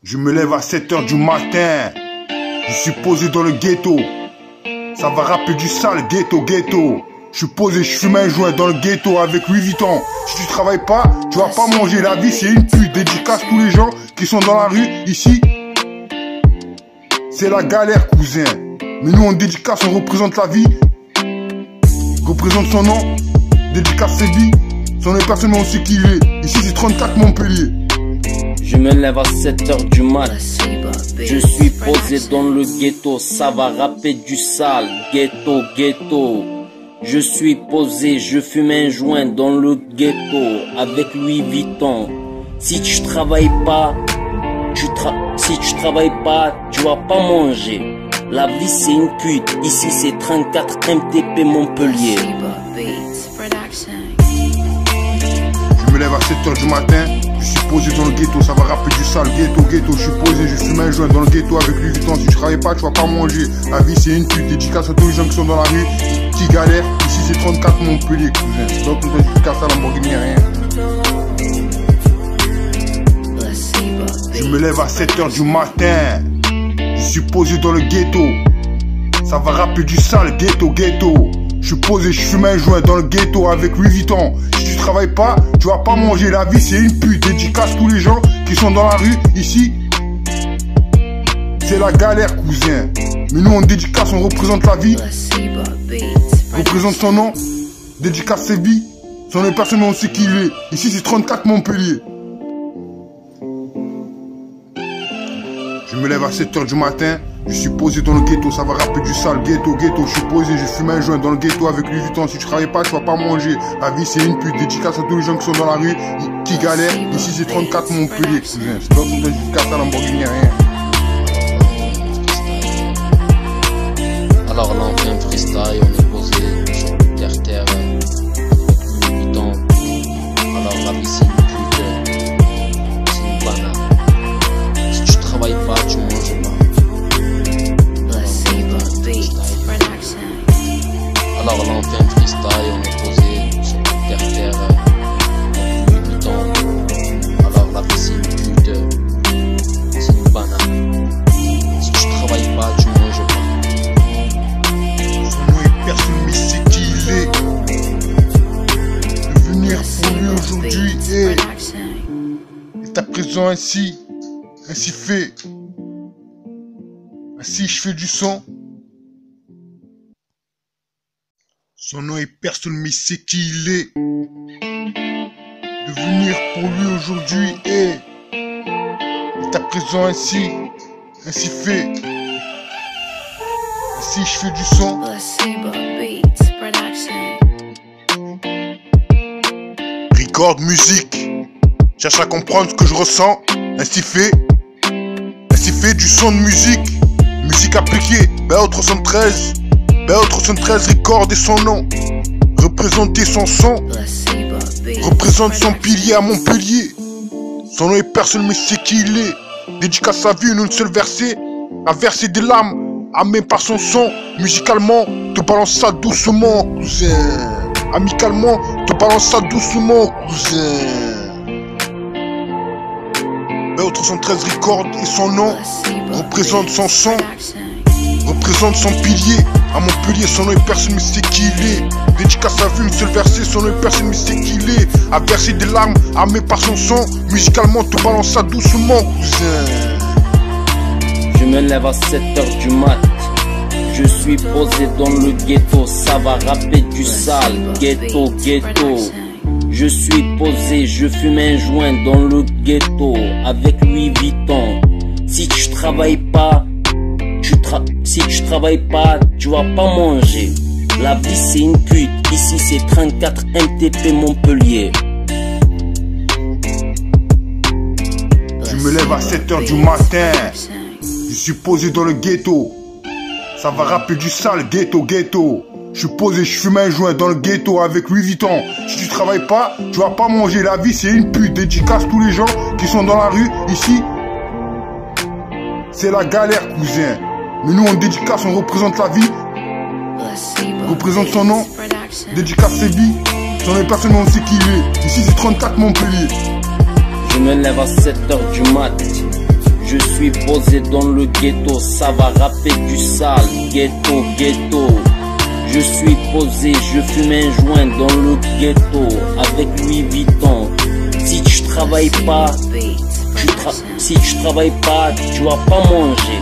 Je me lève à 7h du matin. Je suis posé dans le ghetto. Ça va rapper du sale, ghetto. Je suis posé, je fume un joint dans le ghetto avec Louis Vuitton. Si tu travailles pas, tu vas pas manger. La vie c'est une pute. Dédicace tous les gens qui sont dans la rue. Ici, c'est la galère, cousin. Mais nous on dédicace, on représente la vie. Représente son nom. Dédicace ses vies. Son nom personnellement on sait qui il est. Ici c'est 34 Montpellier. Je me lève à 7h du mat. Je suis posé dans le ghetto. Ça va rapper du sale. Ghetto. Je suis posé, je fume un joint dans le ghetto avec Louis Vuitton. Si tu travailles pas, tu vas pas manger. La vie c'est une pute. Ici c'est 34 MTP Montpellier. Je me lève à 7h du matin. Je suis posé dans le ghetto, ça va rapper du sale, ghetto. Je suis posé, je fume un joint dans le ghetto avec Louis Vuitton. Si tu travailles pas, tu vas pas manger. La vie c'est une pute. Dédicace à tous les gens qui sont dans la rue, qui galèrent. Ici c'est 34 Montpellier, cousin. C'est pas pour toi dédicace à Lamborghini, rien. Je me lève à 7h du matin. Je suis posé dans le ghetto. Ça va rapper du sale, ghetto. Je suis posé, je fume un joint dans le ghetto avec Louis Vuitton. Si tu travailles pas, tu vas pas manger. La vie c'est une pute. Dédicace tous les gens qui sont dans la rue. Ici, c'est la galère, cousin. Mais nous on dédicace, on représente la vie. Représente son nom. Dédicace ses vies. Son nom personnellement on sait qui il est. Ici c'est 34 Montpellier. Je me lève à 7h du matin. Je suis posé dans le ghetto, ça va rapper du sale, ghetto. Je suis posé, je fume un joint dans le ghetto avec Louis Vuitton. Si tu travailles pas, tu vas pas manger. La vie c'est une pute. Dédicace à tous les gens qui sont dans la rue, qui galèrent. Ici c'est 34 Montpellier, cousin. C'est pas pour toi dédicace à Lamborghini, rien. Alors là on fait un freestyle, on est posé sur terre, Louis Vuitton. Alors la vie c'est une pute, c'est une banane. Si tu travailles pas, tu manges pas. Alors là on fait un freestyle, on est posé sur terre, Louis Vuitton. Alors la vie c'est une pute, c'est une banane. Si tu travailles pas, tu manges pas. Son nom est personne mais c'est qui il est. Devenir pour lui aujourd'hui est à présent ainsi fait. Ainsi je fais du son. Son nom est personne mais c'est qui il est. Devenir pour lui aujourd'hui est à présent ainsi fait. Ainsi je fais du son. Record musique. Cherche à comprendre ce que je ressens. Ainsi fait du son de musique. Musique appliquée. BO 313. BO 313 record et son nom. Représenter son son. Représente son pilier à Montpellier. Son nom est personne mais c'est qui il est. Dédicace sa vie en une seule versée. A verser des larmes, amé par son son. Musicalement, te balance ça doucement, cousin. Amicalement, te balance ça doucement, cousin. BO 313 record et son nom. Représente son son. Représente son pilier à Montpellier. Son nom est personne mais c'est qui il est. Dédicace sa vie, une seule versée. Son nom est personne mais c'est qui il est. A verser des larmes, amé par son son. Musicalement, te balance ça doucement, cousin. Je me lève à 7h du mat. Je suis posé dans le ghetto. Ça va rapper du sale, ghetto. Je suis posé, je fume un joint dans le ghetto avec Louis Vuitton. Si tu travailles pas, tu vas pas manger. La vie c'est une pute. Ici c'est 34 MTP Montpellier. Je me lève à 7h du matin. Je suis posé dans le ghetto. Ça va rapper du sale, ghetto. Je suis posé, je fume un joint dans le ghetto avec Louis Vuitton. Si tu travailles pas, tu vas pas manger. La vie c'est une pute. Dédicace tous les gens qui sont dans la rue. Ici, c'est la galère, cousin. Mais nous on dédicace, on représente la vie. Représente son nom. Dédicace ses vies. Son nom personnellement on sait qui il est. Ici c'est 34 Montpellier. Je me lève à 7h du mat. Je suis posé dans le ghetto, ça va rapper du sale. Ghetto, ghetto. Je suis posé, je fume un joint dans le ghetto avec Louis Vuitton. Si tu travailles pas, si tu travailles pas, tu vas pas manger.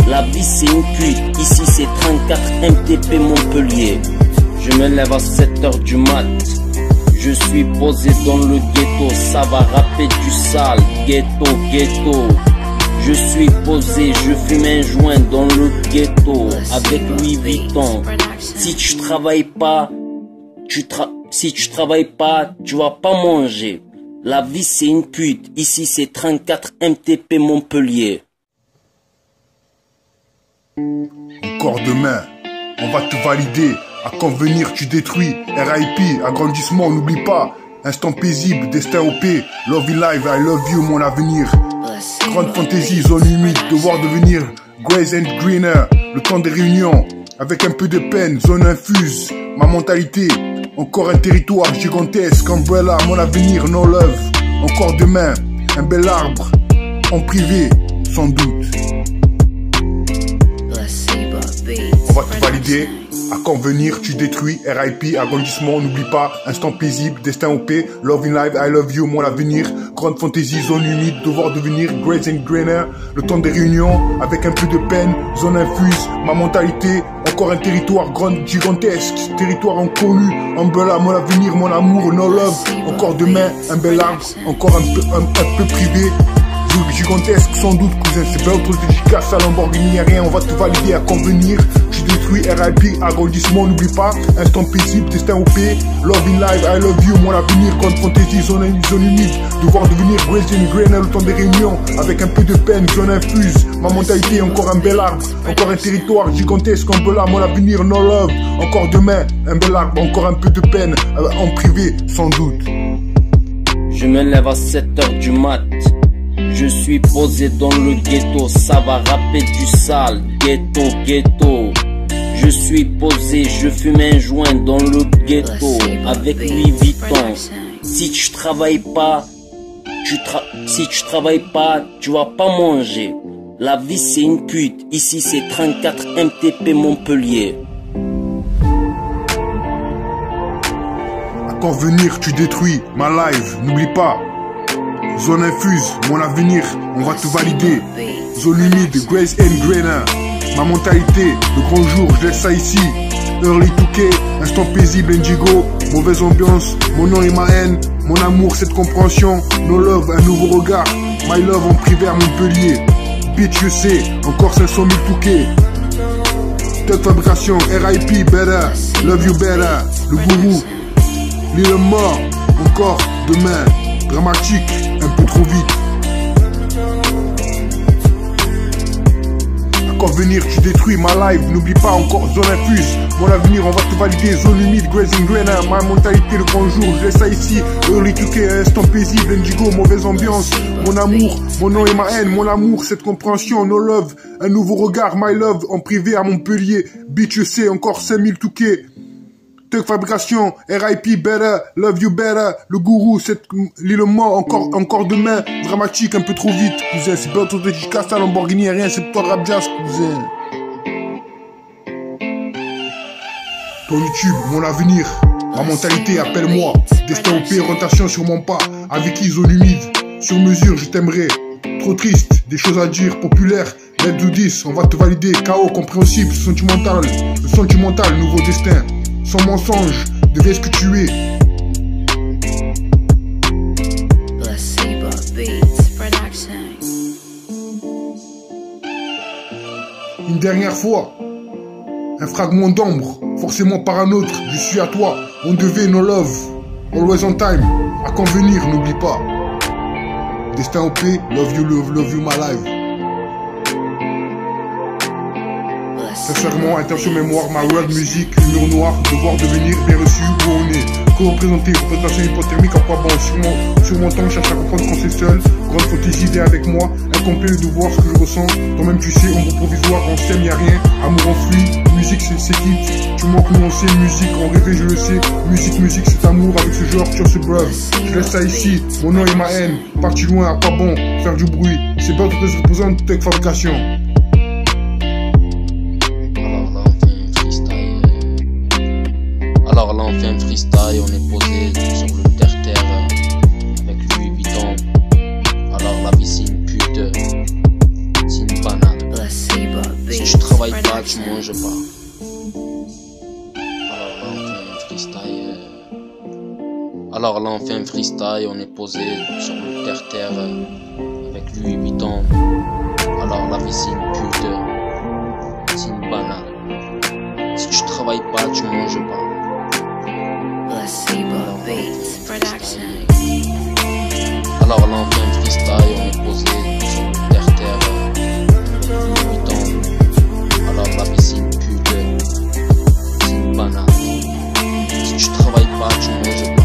La vie c'est une pute, ici c'est 34 MTP Montpellier. Je me lève à 7h du mat. Je suis posé dans le ghetto, ça va rapper du sale. Ghetto, ghetto. Je suis posé, je fume un joint dans le ghetto avec Louis Vuitton. Si tu travailles pas, si tu travailles pas, tu vas pas manger. La vie c'est une pute, ici c'est 34 MTP Montpellier. Encore demain, on va te valider. À convenir, tu détruis. RIP, agrandissement, n'oublie pas. Instant paisible, destin OP. Love in life, I love you, mon avenir. Grande fantaisie, zone humide, devoir devenir Grays and Greener. Le temps des réunions, avec un peu de peine, zone infuse. Ma mentalité, encore un territoire gigantesque. Umbrella, mon avenir, no love. Encore demain, un bel arbre, en privé, sans doute. On va te valider. À convenir, tu détruis. RIP, agrandissement, n'oublie pas. Instant paisible, destin OP. Love in life, I love you, mon avenir. Grande fantaisie, zone humide, devoir devenir Grays and Greener. Le temps des réunions, avec un peu de peine, zone infuse. Ma mentalité, encore un territoire grand, gigantesque. Territoire inconnu. Umbrella, mon avenir, mon amour, no love. Encore demain, un bel arbre, encore un peu privé. Gigantesque sans doute, cousin, c'est pas autre dédicace à Lamborghini, y'a rien, on va te valider. À convenir, tu détruis. RIP, agrandissement, n'oublie pas. Instant paisible, destin OP. Love in life, I love you, mon avenir. Grande fantaisie, zone humide, devoir devenir Grays and Greener. Le temps des réunions, avec un peu de peine, zone infuse. Ma mentalité, encore un bel arbre, encore un territoire gigantesque. Umbrella, mon avenir, no love. Encore demain, un bel arbre, encore un peu de peine, en privé, sans doute. Je me lève à 7h du mat. Je suis posé dans le ghetto, ça va rapper du sale. Ghetto, ghetto. Je suis posé, je fume un joint dans le ghetto avec Louis Vuitton. Si tu travailles pas, si tu travailles pas, tu vas pas manger. La vie c'est une pute, ici c'est 34 MTP Montpellier. À convenir, tu détruis. Ma live, n'oublie pas. Zone infuse, mon avenir, on va te valider. Zone humide, Grays and Greener. Ma mentalité, le grand jour, je laisse ça ici. Early 2K, instant paisible, Indigo. Mauvaise ambiance, mon nom et ma haine. Mon amour, cette compréhension. No love, un nouveau regard. My love en privé à Montpellier. Bitch, je sais, encore 500 000 2K. Toute fabrication, RIP, better. Love you better. Le gourou, Lil Mort, encore demain. Dramatique, un peu trop vite. À convenir, tu détruis. Ma life, n'oublie pas, encore zone infuse. Mon avenir, on va te valider. Zone humide, Grays and Greener. Ma mentalité, le grand jour, je laisse ça ici. Early 2K, instant paisible, Indigo, mauvaise ambiance. Mon amour, mon nom et ma haine. Mon amour, cette compréhension, no love. Un nouveau regard, my love, en privé à Montpellier. Bitch, je sais, encore 5000 2K. Tech fabrication, RIP, better, love you better, le gourou, Lil Mort, encore demain, dramatique, un peu trop vite, cousin, c'est pas autre dédicace à Lamborghini, rien, c'est pas rap jazz, cousin. Ton YouTube, mon avenir, ma mentalité, appelle-moi, destin OP, rotation sur mon pas, avec qui zone humide, sur mesure, je t'aimerai, trop triste, des choses à dire, populaire, let's do this, on va te valider, KO, compréhensible, le sentimental, nouveau destin. Sans mensonge, deviens ce que tu es. Une dernière fois, un fragment d'ombre, forcément par un autre, je suis à toi. On devait no love, always on time. À convenir, n'oublie pas. Destin OP, love you my life. Sincèrement, intention mémoire, ma world music, mur noir, devoir devenir bien reçu où on est. Que représenter, représentation hypothermique, à quoi bon? Sur mon temps, cherche à comprendre qu'on c'est seul. Grande fantaisie, viens avec moi. Incomplet de voir ce que je ressens. Toi-même tu sais, ombre provisoire, on s'aime, y'a rien. Amour enfui, musique c'est qui? Tu manques, nous on sait, musique, on rêvait, je le sais. Musique, c'est amour avec ce genre, tu ce brave. Je laisse ça ici, mon nom et ma haine. Parti loin, à quoi bon? Faire du bruit, c'est pas tout ce que représente tech fabrication. Alors là on fait un freestyle, on est posé sur le terre-terre avec Louis Vuitton. Alors la vie c'est une pute, c'est une banane. Si tu travailles pas, tu manges pas. Alors là on fait un freestyle, on est posé sur le terre-terre avec Louis Vuitton. Alors la vie c'est une pute, c'est une banane. Si tu travailles pas, tu manges pas. Alors là on fait un freestyle, on est posé sur le terre-terre avec Louis Vuitton. Alors la vie c'est une pute, c'est une banane. Si tu travailles pas, tu manges pas.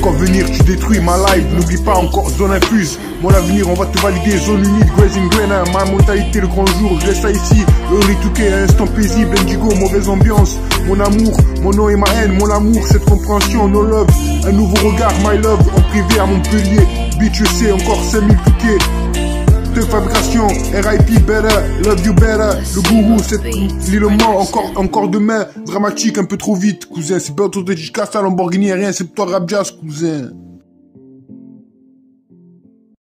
Quand venir, tu détruis ma life, n'oublie pas encore zone infuse. Mon avenir, on va te valider, zone humide, grazing grain, ma mentalité, le grand jour, je laisse ça ici. Early touquet, instant paisible, indigo, mauvaise ambiance. Mon amour, mon nom et ma haine, mon amour, cette compréhension, no love. Un nouveau regard, my love, en privé à Montpellier. Bitch, je sais, encore 5000 touquets. De fabrication, RIP better, love you better. Le gourou, c'est l'élément, encore demain. Dramatique, un peu trop vite, cousin. C'est pas autour de Lamborghini, rien, c'est toi rap jazz, cousin.